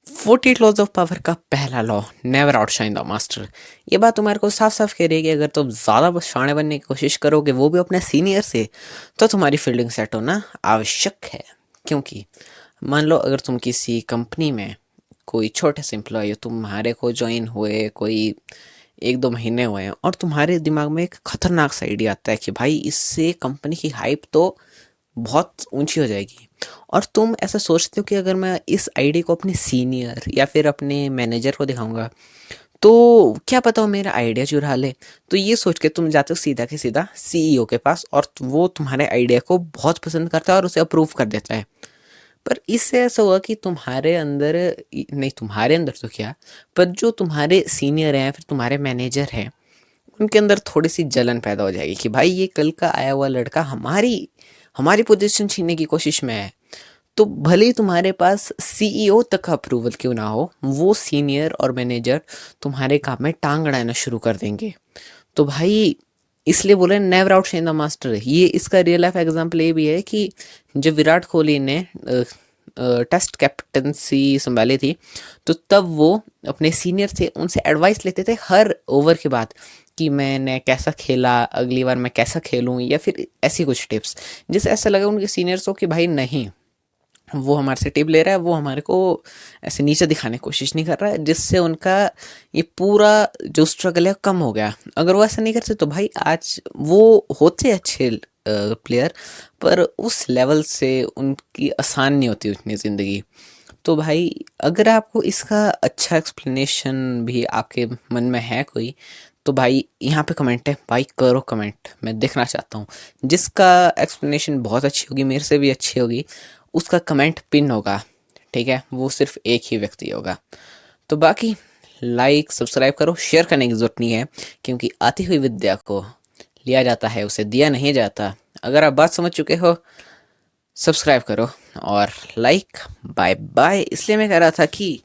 48 laws of power का पहला law, never outshine the master. ये बात तुम्हारे को साफ साफ कह रही है कि अगर तुम ज़्यादा शाणे बनने की कोशिश करोगे, वो भी अपने सीनियर से, तो तुम्हारी फील्डिंग सेट होना आवश्यक है। क्योंकि मान लो अगर तुम किसी कंपनी में कोई छोटे से एम्प्लॉय हो, तुम्हारे को ज्वाइन हुए कोई 1-2 महीने हुए हैं, और तुम्हारे दिमाग में एक खतरनाक सा आइडिया आता है कि भाई इससे कंपनी की हाइप तो बहुत ऊंची हो जाएगी, और तुम ऐसा सोचते हो कि अगर मैं इस आइडिया को अपने सीनियर या फिर अपने मैनेजर को दिखाऊंगा तो क्या पता वो मेरा आइडिया चुरा ले। तो ये सोच के तुम जाते हो सीधा के सीधा सीईओ के पास, और वो तुम्हारे आइडिया को बहुत पसंद करता है और उसे अप्रूव कर देता है। पर इससे ऐसा हुआ कि तुम्हारे अंदर, नहीं तुम्हारे अंदर तो क्या, पर जो तुम्हारे सीनियर हैं फिर तुम्हारे मैनेजर हैं, उनके अंदर थोड़ी सी जलन पैदा हो जाएगी कि भाई ये कल का आया हुआ लड़का हमारी हमारी पोजीशन छीनने की कोशिश में है। तो भले ही तुम्हारे पास सीईओ तक का अप्रूवल क्यों ना हो, वो सीनियर और मैनेजर तुम्हारे काम में टांग अड़ाना शुरू कर देंगे। तो भाई इसलिए बोले never out Shane the master. ये इसका रियल लाइफ एग्जांपल ये भी है कि जब विराट कोहली ने टेस्ट कैप्टनसी संभाली थी, तो तब वो अपने सीनियर से उनसे एडवाइस लेते थे हर ओवर के बाद कि मैंने कैसा खेला, अगली बार मैं कैसा खेलूं, या फिर ऐसी कुछ टिप्स, जिससे ऐसा लगा उनके सीनियर्स को कि भाई नहीं, वो हमारे से टिप ले रहा है, वो हमारे को ऐसे नीचे दिखाने की कोशिश नहीं कर रहा है, जिससे उनका ये पूरा जो स्ट्रगल है कम हो गया। अगर वो ऐसा नहीं करते तो भाई आज वो होते अच्छे प्लेयर, पर उस लेवल से उनकी आसान नहीं होती उतनी ज़िंदगी। तो भाई अगर आपको इसका अच्छा एक्सप्लेनेशन भी आपके मन में है कोई, तो भाई यहाँ पे कमेंट है, भाई करो कमेंट, मैं देखना चाहता हूँ। जिसका एक्सप्लेनेशन बहुत अच्छी होगी, मेरे से भी अच्छी होगी, उसका कमेंट पिन होगा, ठीक है, वो सिर्फ एक ही व्यक्ति होगा। तो बाकी लाइक सब्सक्राइब करो, शेयर करने की ज़रूरत नहीं है, क्योंकि आती हुई विद्या को लिया जाता है, उसे दिया नहीं जाता। अगर आप बात समझ चुके हो, सब्सक्राइब करो और लाइक। Bye bye. इसलिए मैं कह रहा था कि